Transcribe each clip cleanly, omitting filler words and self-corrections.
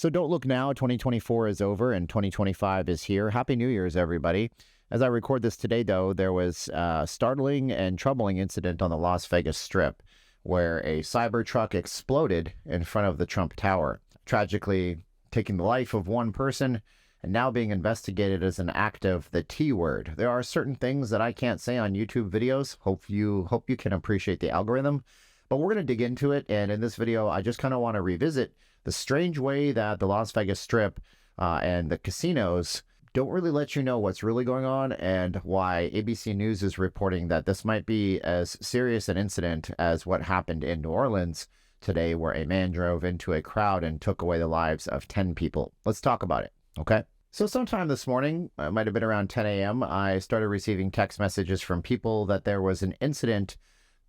So don't look now, 2024 is over and 2025 is here. Happy New Year's, everybody. As I record this today, though, there was a startling and troubling incident on the Las Vegas Strip where a Cybertruck exploded in front of the Trump Tower, tragically taking the life of one person and now being investigated as an act of the T word. There are certain things that I can't say on YouTube videos. Hope you can appreciate the algorithm, but we're going to dig into it. And in this video, I just kind of want to revisit the strange way that the Las Vegas Strip and the casinos don't really let you know what's really going on, and why ABC News is reporting that this might be as serious an incident as what happened in New Orleans today, where a man drove into a crowd and took away the lives of 10 people. Let's talk about it, okay? So sometime this morning, it might have been around 10 a.m., I started receiving text messages from people that there was an incident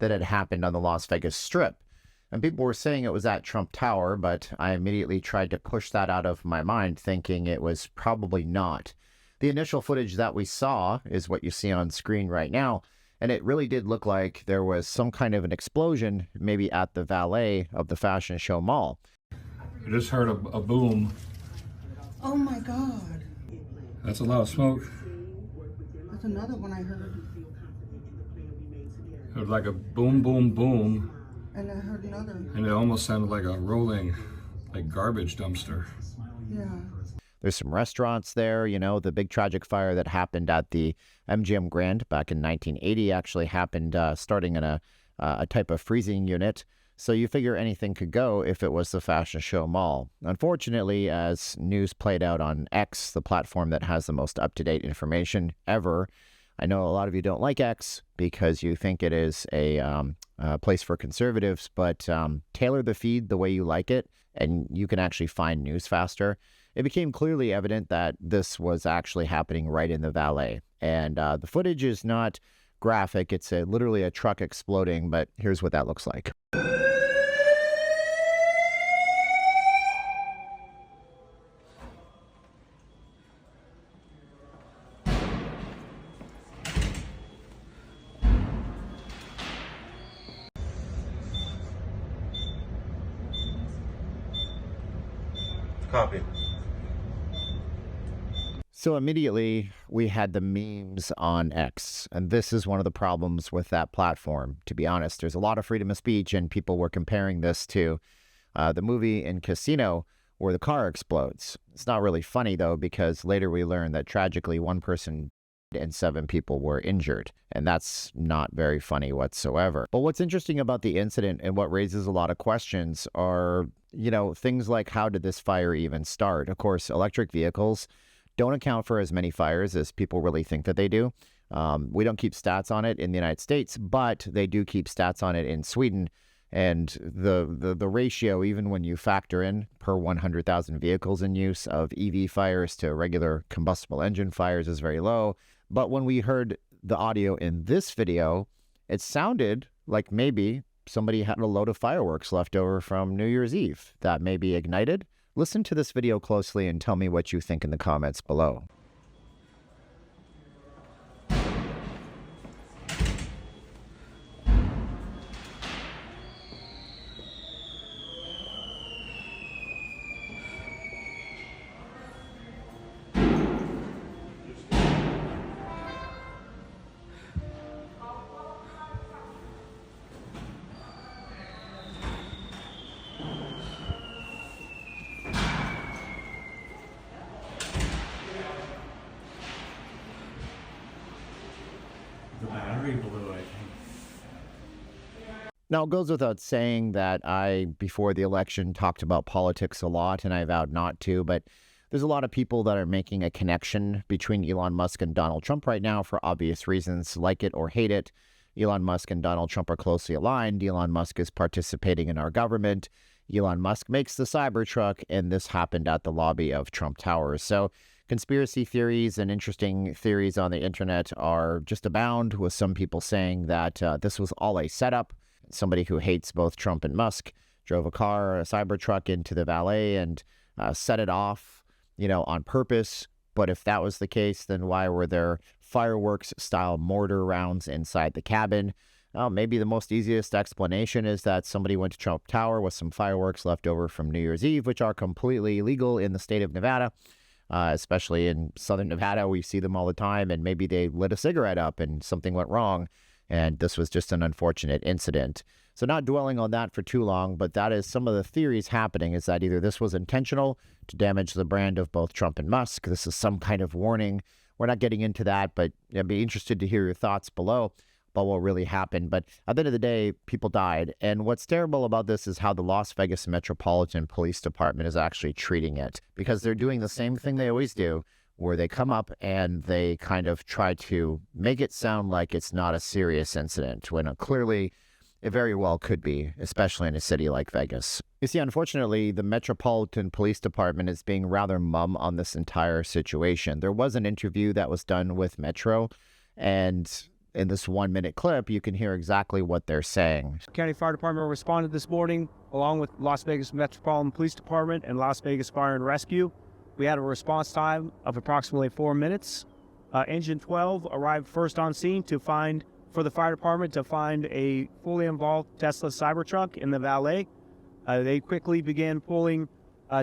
that had happened on the Las Vegas Strip. And people were saying it was at Trump Tower, but I immediately tried to push that out of my mind, thinking it was probably not. The initial footage that we saw is what you see on screen right now, and it really did look like there was some kind of an explosion, maybe at the valet of the Fashion Show Mall. I just heard a boom. Oh my God. That's a lot of smoke. That's another one I heard. It was like a boom, boom, boom. And I heard another. And it almost sounded like a rolling, like garbage dumpster. Yeah. There's some restaurants there, you know, the big tragic fire that happened at the MGM Grand back in 1980 actually happened starting in a type of freezing unit. So you figure anything could go if it was the Fashion Show Mall. Unfortunately, as news played out on X, the platform that has the most up-to-date information ever, I know a lot of you don't like X because you think it is a place for conservatives, but tailor the feed the way you like it, and you can actually find news faster. It became clearly evident that this was actually happening right in the valet. And the footage is not graphic. It's literally a truck exploding, but here's what that looks like. Copy. So immediately we had the memes on X, and this is one of the problems with that platform. To be honest, there's a lot of freedom of speech, and people were comparing this to the movie in Casino where the car explodes. It's not really funny though, because later we learned that tragically one person and 7 people were injured, and that's not very funny whatsoever. But what's interesting about the incident and what raises a lot of questions are, you know, things like, how did this fire even start? Of course, electric vehicles don't account for as many fires as people really think that they do. We don't keep stats on it in the United States, but they do keep stats on it in Sweden. And the ratio, even when you factor in per 100,000 vehicles in use of EV fires to regular combustible engine fires, is very low. But when we heard the audio in this video, it sounded like maybe somebody had a load of fireworks left over from New Year's Eve that may be ignited. Listen to this video closely and tell me what you think in the comments below. The battery blew, I think. Now, it goes without saying that I, before the election, talked about politics a lot, and I vowed not to, but there's a lot of people that are making a connection between Elon Musk and Donald Trump right now for obvious reasons, like it or hate it. Elon Musk and Donald Trump are closely aligned. Elon Musk is participating in our government. Elon Musk makes the Cybertruck, and this happened at the lobby of Trump Towers. So conspiracy theories and interesting theories on the internet are just abound, with some people saying that this was all a setup. Somebody who hates both Trump and Musk drove a Cybertruck into the valet and set it off, you know, on purpose. But if that was the case, then why were there fireworks-style mortar rounds inside the cabin? Maybe the most easiest explanation is that somebody went to Trump Tower with some fireworks left over from New Year's Eve, which are completely illegal in the state of Nevada, especially in southern Nevada. We see them all the time, and maybe they lit a cigarette up and something went wrong, and this was just an unfortunate incident. So not dwelling on that for too long, but that is some of the theories happening, is that either this was intentional to damage the brand of both Trump and Musk. This is some kind of warning. We're not getting into that, but I'd be interested to hear your thoughts below about what really happened. But at the end of the day, people died. And what's terrible about this is how the Las Vegas Metropolitan Police Department is actually treating it, because they're doing the same thing they always do, where they come up and they kind of try to make it sound like it's not a serious incident, when clearly it very well could be, especially in a city like Vegas. You see, unfortunately, the Metropolitan Police Department is being rather mum on this entire situation. There was an interview that was done with Metro, and in this 1-minute clip, you can hear exactly what they're saying. County Fire Department responded this morning, along with Las Vegas Metropolitan Police Department and Las Vegas Fire and Rescue. We had a response time of approximately 4 minutes. Engine 12 arrived first on scene for the fire department to find a fully involved Tesla Cybertruck in the valet. They quickly began pulling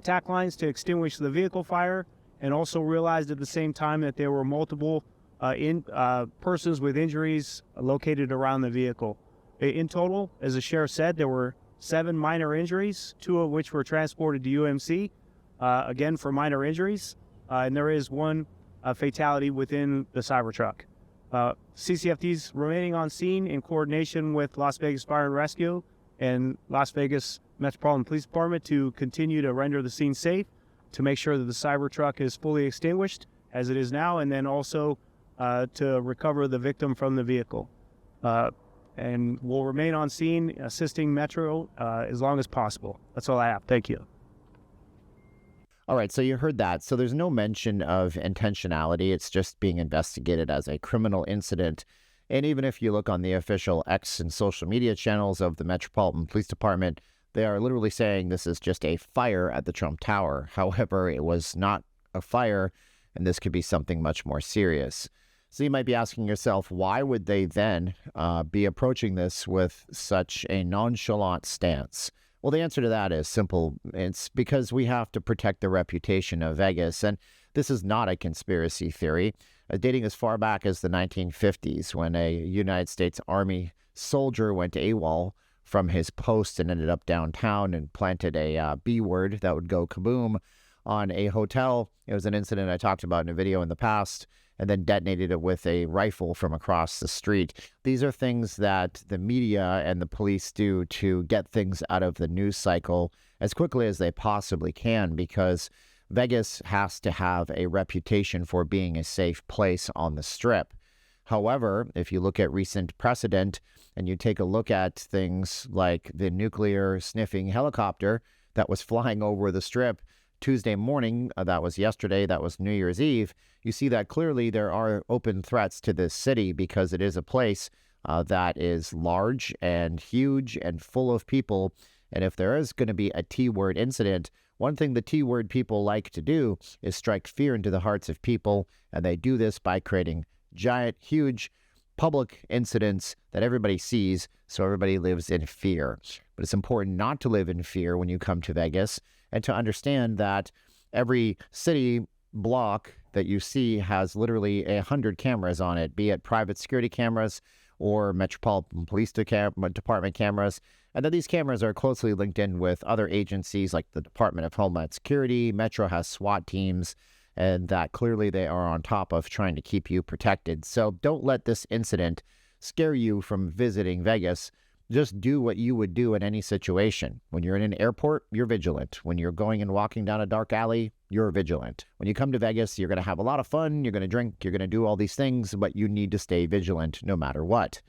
tack lines to extinguish the vehicle fire, and also realized at the same time that there were multiple persons with injuries located around the vehicle. In total, as the sheriff said, there were 7 minor injuries, 2 of which were transported to UMC, again for minor injuries, and there is 1 fatality within the Cybertruck. CCFD's remaining on scene in coordination with Las Vegas Fire and Rescue and Las Vegas Metropolitan Police Department to continue to render the scene safe, to make sure that the Cybertruck is fully extinguished as it is now, and then also to recover the victim from the vehicle. And we'll remain on scene assisting Metro as long as possible. That's all I have. Thank you. All right, so you heard that. So there's no mention of intentionality. It's just being investigated as a criminal incident. And even if you look on the official X and social media channels of the Metropolitan Police Department, they are literally saying this is just a fire at the Trump Tower. However, it was not a fire, and this could be something much more serious. So you might be asking yourself, why would they then be approaching this with such a nonchalant stance? Well, the answer to that is simple. It's because we have to protect the reputation of Vegas. And this is not a conspiracy theory. Dating as far back as the 1950s, when a United States Army soldier went AWOL from his post and ended up downtown and planted a B word that would go kaboom on a hotel. It was an incident I talked about in a video in the past, and then detonated it with a rifle from across the street. These are things that the media and the police do to get things out of the news cycle as quickly as they possibly can, because Vegas has to have a reputation for being a safe place on the Strip. However, if you look at recent precedent and you take a look at things like the nuclear sniffing helicopter that was flying over the Strip Tuesday morning, that was yesterday, that was New Year's Eve, you see that clearly there are open threats to this city, because it is a place that is large and huge and full of people. And if there is going to be a T-word incident, one thing the T-word people like to do is strike fear into the hearts of people, and they do this by creating giant, huge public incidents that everybody sees, so everybody lives in fear. But it's important not to live in fear when you come to Vegas, and to understand that every city block that you see has literally 100 cameras on it, be it private security cameras or Metropolitan Police Department cameras, and that these cameras are closely linked in with other agencies like the Department of Homeland Security. Metro has SWAT teams, and that clearly they are on top of trying to keep you protected. So don't let this incident scare you from visiting Vegas. Just do what you would do in any situation. When you're in an airport, you're vigilant. When you're going and walking down a dark alley, you're vigilant. When you come to Vegas, you're going to have a lot of fun, you're going to drink, you're going to do all these things, but you need to stay vigilant no matter what.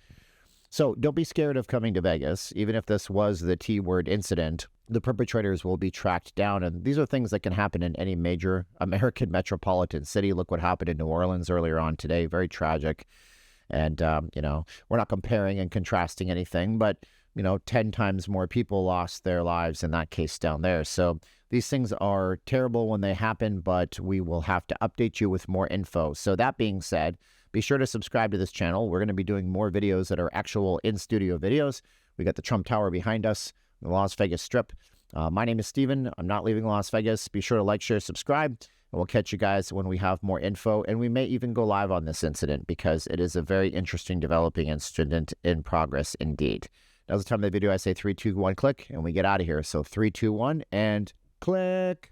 So don't be scared of coming to Vegas. Even if this was the T-word incident, the perpetrators will be tracked down. And these are things that can happen in any major American metropolitan city. Look what happened in New Orleans earlier on today. Very tragic. And, we're not comparing and contrasting anything, but, 10 times more people lost their lives in that case down there. So these things are terrible when they happen, but we will have to update you with more info. So that being said, Be sure to subscribe to this channel. We're going to be doing more videos that are actual in-studio videos. We got the Trump Tower behind us, the Las Vegas Strip. My name is Steven. I'm not leaving Las Vegas. Be sure to like, share, subscribe, and we'll catch you guys when we have more info. And we may even go live on this incident because it is a very interesting developing incident in progress indeed. Now's the time of the video I say 3, 2, 1, click, and we get out of here. So 3, 2, 1, and click.